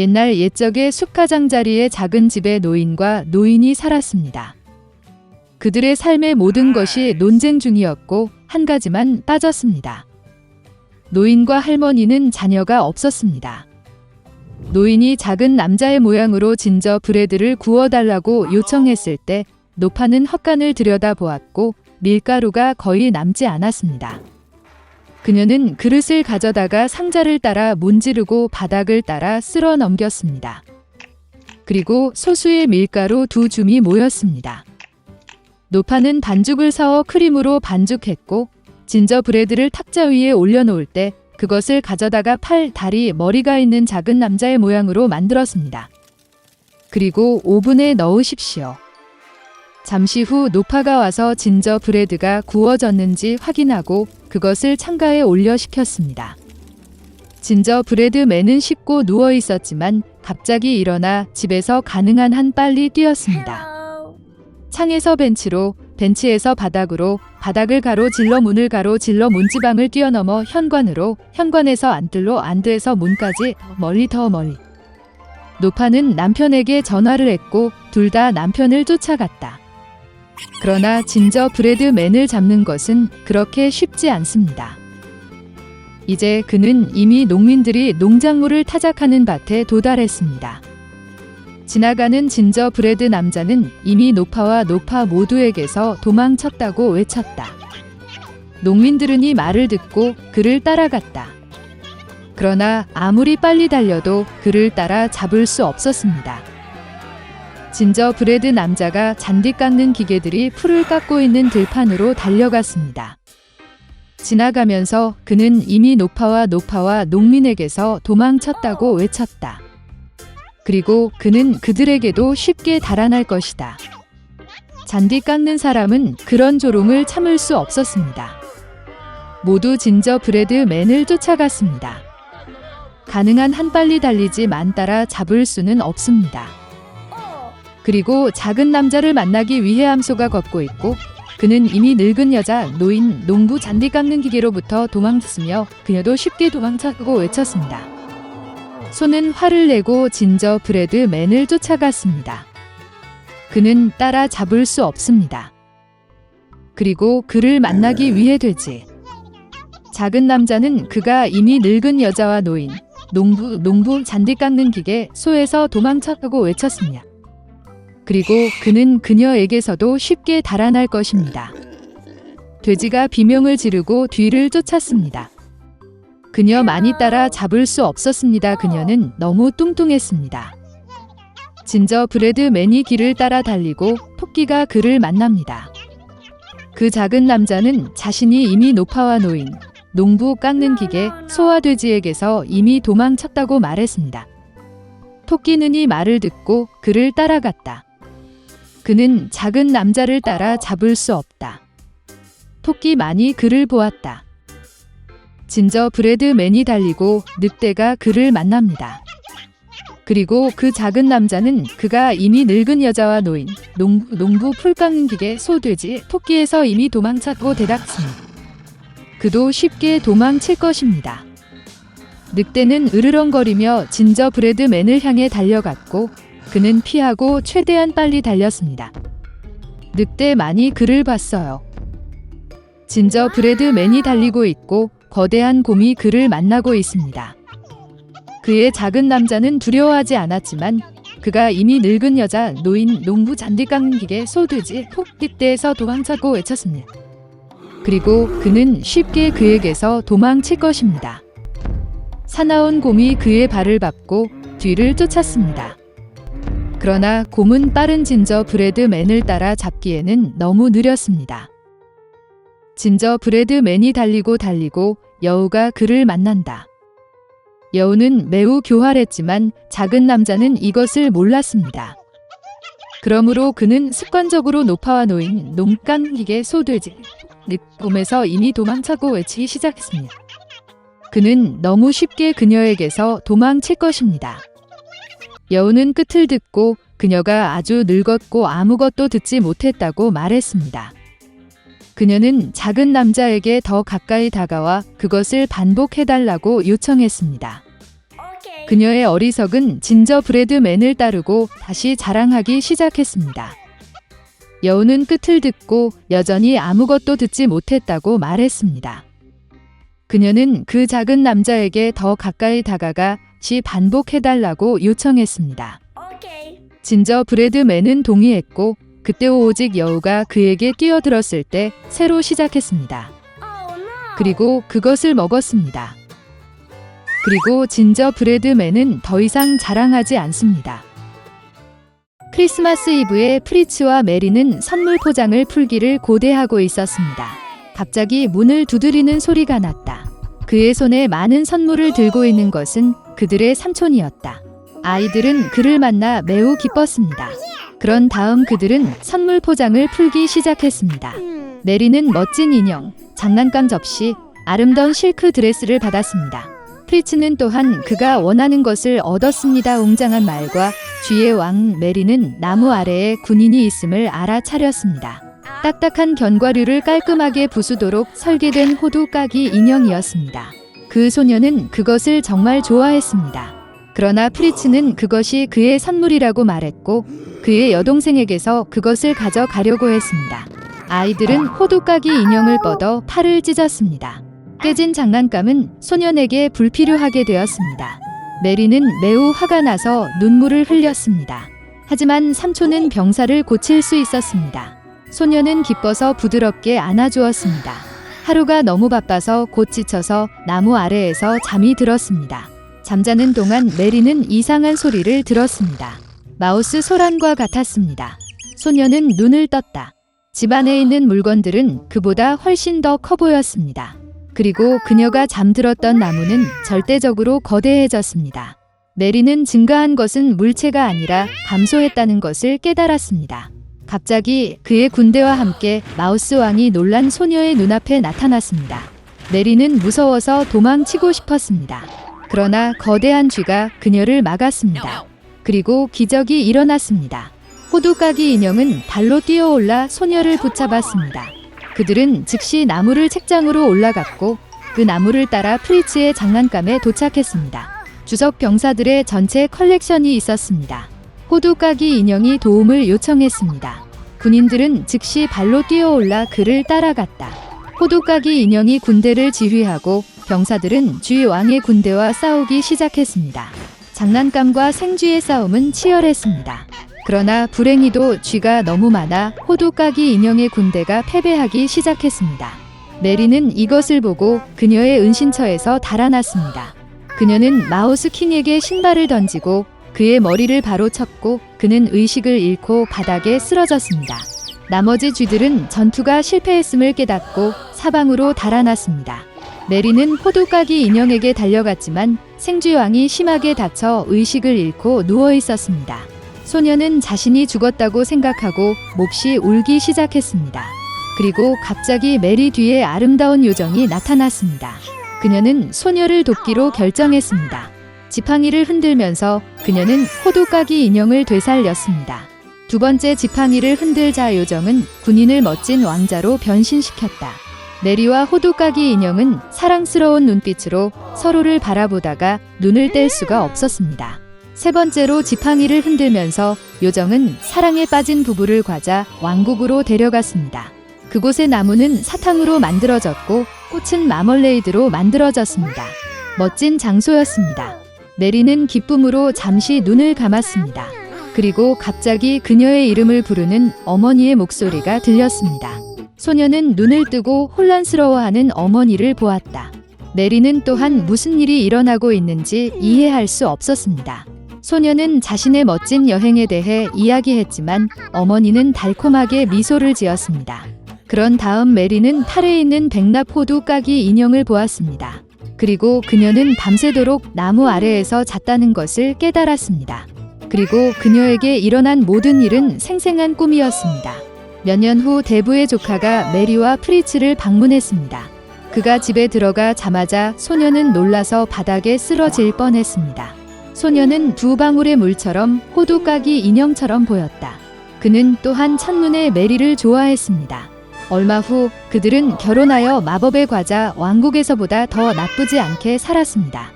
옛날 옛적에 숲가장자리의 작은 집에 노인과 노인이 살았습니다. 그들의 삶의 모든 것이 논쟁 중이었고 한 가지만 빠졌습니다. 노인과 할머니는 자녀가 없었습니다. 노인이 작은 남자의 모양으로 진저브레드를 구워달라고 요청했을 때 노파는 헛간을 들여다보았고 밀가루가 거의 남지 않았습니다. 그녀는 그릇을 가져다가 상자를 따라 문지르고 바닥을 따라 쓸어 넘겼습니다. 그리고 소수의 밀가루 2줌이 모였습니다. 노파는 반죽을 사어 크림으로 반죽했고 진저브레드를 탁자 위에 올려놓을 때 그것을 가져다가 팔, 다리, 머리가 있는 작은 남자의 모양으로 만들었습니다. 그리고 오븐에 넣으십시오. 잠시 후 노파가 와서 진저브레드가 구워졌는지 확인하고 그것을 창가에 올려 식혔습니다. 진저브레드맨은 씻고 누워 있었지만 갑자기 일어나 집에서 가능한 한 빨리 뛰었습니다. 창에서 벤치로, 벤치에서 바닥으로, 바닥을 가로질러 문을 가로질러 문지방을 뛰어넘어 현관으로, 현관에서 안뜰로, 안뜰에서 문까지 더 멀리. 노파는 남편에게 전화를 했고 둘 다 남편을 쫓아갔다. 그러나 진저브레드맨을 잡는 것은 그렇게 쉽지 않습니다. 이제 그는 이미 농민들이 농작물을 타작하는 밭에 도달했습니다. 지나가는 진저브레드 남자는 이미 노파와 노파 모두에게서 도망쳤다고 외쳤다. 농민들은 이 말을 듣고 그를 따라갔다. 그러나 아무리 빨리 달려도 그를 따라 잡을 수 없었습니다. 진저브레드 남자가 잔디 깎는 기계들이 풀을 깎고 있는 들판으로 달려갔습니다. 지나가면서 그는 이미 노파와 농민에게서 도망쳤다고 외쳤다. 그리고 그는 그들에게도 쉽게 달아날 것이다. 잔디 깎는 사람은 그런 조롱을 참을 수 없었습니다. 모두 진저브레드맨을 쫓아갔습니다. 가능한 한 빨리 달리지만 따라 잡을 수는 없습니다. 그리고 작은 남자를 만나기 위해 암소가 걷고 있고 그는 이미 늙은 여자, 노인, 농부 잔디 깎는 기계로부터 도망쳤으며 그녀도 쉽게 도망쳤고 외쳤습니다. 소는 화를 내고 진저브레드맨을 쫓아갔습니다. 그는 따라 잡을 수 없습니다. 그리고 그를 만나기 위해 되지. 작은 남자는 그가 이미 늙은 여자와 노인, 농부 잔디 깎는 기계, 소에서 도망쳤다고 외쳤습니다. 그리고 그는 그녀에게서도 쉽게 달아날 것입니다. 돼지가 비명을 지르고 뒤를 쫓았습니다. 그녀 많이 따라 잡을 수 없었습니다. 그녀는 너무 뚱뚱했습니다. 진저브레드맨이 길을 따라 달리고 토끼가 그를 만납니다. 그 작은 남자는 자신이 이미 노파와 노인, 농부 깎는 기계, 소와 돼지에게서 이미 도망쳤다고 말했습니다. 토끼는 이 말을 듣고 그를 따라갔다. 그는 작은 남자를 따라 잡을 수 없다. 토끼만이 그를 보았다. 진저브레드맨이 달리고 늑대가 그를 만납니다. 그리고 그 작은 남자는 그가 이미 늙은 여자와 노인, 농부 풀 깎는 기계, 소, 돼지, 토끼에서 이미 도망쳤고 대답습니다. 그도 쉽게 도망칠 것입니다. 늑대는 으르렁거리며 진저브레드맨을 향해 달려갔고 그는 피하고 최대한 빨리 달렸습니다. 늑대만이 그를 봤어요. 진저브레드맨이 달리고 있고 거대한 곰이 그를 만나고 있습니다. 그의 작은 남자는 두려워하지 않았지만 그가 이미 늙은 여자, 노인, 농부 잔디 깎는 기계, 소, 돼지, 늑대에서 도망쳤고 외쳤습니다. 그리고 그는 쉽게 그에게서 도망칠 것입니다. 사나운 곰이 그의 발을 밟고 뒤를 쫓았습니다. 그러나 곰은 빠른 진저브레드맨을 따라 잡기에는 너무 느렸습니다. 진저브레드맨이 달리고 여우가 그를 만난다. 여우는 매우 교활했지만 작은 남자는 이것을 몰랐습니다. 그러므로 그는 습관적으로 노파와 노인, 농간 기계, 소, 돼지, 곰에서 이미 도망쳤고 외치기 시작했습니다. 그는 너무 쉽게 그녀에게서 도망칠 것입니다. 여우는 끝을 듣고 그녀가 아주 늙었고 아무것도 듣지 못했다고 말했습니다. 그녀는 작은 남자에게 더 가까이 다가와 그것을 반복해달라고 요청했습니다. 그녀의 어리석은 진저브레드맨을 따르고 다시 자랑하기 시작했습니다. 여우는 끝을 듣고 여전히 아무것도 듣지 못했다고 말했습니다. 그녀는 그 작은 남자에게 더 가까이 다가가 다시 반복해달라고 요청했습니다. 진저브레드맨은 동의했고 그때 오직 여우가 그에게 뛰어들었을 때 새로 시작했습니다. 그리고 그것을 먹었습니다. 그리고 진저브레드맨은 더 이상 자랑하지 않습니다. 크리스마스 이브에 프리츠와 메리는 선물 포장을 풀기를 고대하고 있었습니다. 갑자기 문을 두드리는 소리가 났다. 그의 손에 많은 선물을 들고 있는 것은 그들의 삼촌이었다. 아이들은 그를 만나 매우 기뻤습니다. 그런 다음 그들은 선물 포장을 풀기 시작했습니다. 메리는 멋진 인형, 장난감 접시, 아름다운 실크 드레스를 받았습니다. 프리츠는 또한 그가 원하는 것을 얻었습니다. 웅장한 말과 쥐의 왕 메리는 나무 아래에 군인이 있음을 알아차렸습니다. 딱딱한 견과류를 깔끔하게 부수도록 설계된 호두 까기 인형이었습니다. 그 소녀는 그것을 정말 좋아했습니다. 그러나 프리츠는 그것이 그의 선물이라고 말했고 그의 여동생에게서 그것을 가져가려고 했습니다. 아이들은 호두 까기 인형을 뻗어 팔을 찢었습니다. 깨진 장난감은 소년에게 불필요하게 되었습니다. 메리는 매우 화가 나서 눈물을 흘렸습니다. 하지만 삼촌은 병사를 고칠 수 있었습니다. 소년은 기뻐서 부드럽게 안아주었습니다. 하루가 너무 바빠서 곧 지쳐서 나무 아래에서 잠이 들었습니다. 잠자는 동안 메리는 이상한 소리를 들었습니다. 마우스 소란과 같았습니다. 소년은 눈을 떴다. 집 안에 있는 물건들은 그보다 훨씬 더 커 보였습니다. 그리고 그녀가 잠들었던 나무는 절대적으로 거대해졌습니다. 메리는 증가한 것은 물체가 아니라 감소했다는 것을 깨달았습니다. 갑자기 그의 군대와 함께 마우스 왕이 놀란 소녀의 눈앞에 나타났습니다. 메리는 무서워서 도망치고 싶었습니다. 그러나 거대한 쥐가 그녀를 막았습니다. 그리고 기적이 일어났습니다. 호두 까기 인형은 발로 뛰어올라 소녀를 붙잡았습니다. 그들은 즉시 나무를 책장으로 올라갔고 그 나무를 따라 프리츠의 장난감에 도착했습니다. 주석 병사들의 전체 컬렉션이 있었습니다. 호두 까기 인형이 도움을 요청했습니다. 군인들은 즉시 발로 뛰어올라 그를 따라갔다. 호두 까기 인형이 군대를 지휘하고 병사들은 쥐 왕의 군대와 싸우기 시작했습니다. 장난감과 생쥐의 싸움은 치열했습니다. 그러나 불행히도 쥐가 너무 많아 호두 까기 인형의 군대가 패배하기 시작했습니다. 메리는 이것을 보고 그녀의 은신처에서 달아났습니다. 그녀는 마우스 킹에게 신발을 던지고 그의 머리를 바로 쳤고 그는 의식을 잃고 바닥에 쓰러졌습니다. 나머지 쥐들은 전투가 실패했음을 깨닫고 사방으로 달아났습니다. 메리는 호두 까기 인형에게 달려갔지만 생쥐왕이 심하게 다쳐 의식을 잃고 누워 있었습니다. 소녀는 자신이 죽었다고 생각하고 몹시 울기 시작했습니다. 그리고 갑자기 메리 뒤에 아름다운 요정이 나타났습니다. 그녀는 소녀를 돕기로 결정했습니다. 지팡이를 흔들면서 그녀는 호두 까기 인형을 되살렸습니다. 두 번째 지팡이를 흔들자 요정은 군인을 멋진 왕자로 변신시켰다. 메리와 호두 까기 인형은 사랑스러운 눈빛으로 서로를 바라보다가 눈을 뗄 수가 없었습니다. 세 번째로 지팡이를 흔들면서 요정은 사랑에 빠진 부부를 과자 왕국으로 데려갔습니다. 그곳의 나무는 사탕으로 만들어졌고 꽃은 마멀레이드로 만들어졌습니다. 멋진 장소였습니다. 메리는 기쁨으로 잠시 눈을 감았습니다. 그리고 갑자기 그녀의 이름을 부르는 어머니의 목소리가 들렸습니다. 소녀는 눈을 뜨고 혼란스러워하는 어머니를 보았다. 메리는 또한 무슨 일이 일어나고 있는지 이해할 수 없었습니다. 소녀는 자신의 멋진 여행에 대해 이야기했지만 어머니는 달콤하게 미소를 지었습니다. 그런 다음 메리는 팔에 있는 백납 호두 까기 인형을 보았습니다. 그리고 그녀는 밤새도록 나무 아래에서 잤다는 것을 깨달았습니다. 그리고 그녀에게 일어난 모든 일은 생생한 꿈이었습니다. 몇 년 후 대부의 조카가 메리와 프리츠를 방문했습니다. 그가 집에 들어가 자마자 소녀는 놀라서 바닥에 쓰러질 뻔했습니다. 소녀는 두 방울의 물처럼 호두 까기 인형처럼 보였다. 그는 또한 첫눈에 메리를 좋아했습니다. 얼마 후 그들은 결혼하여 마법의 과자 왕국에서보다 더 나쁘지 않게 살았습니다.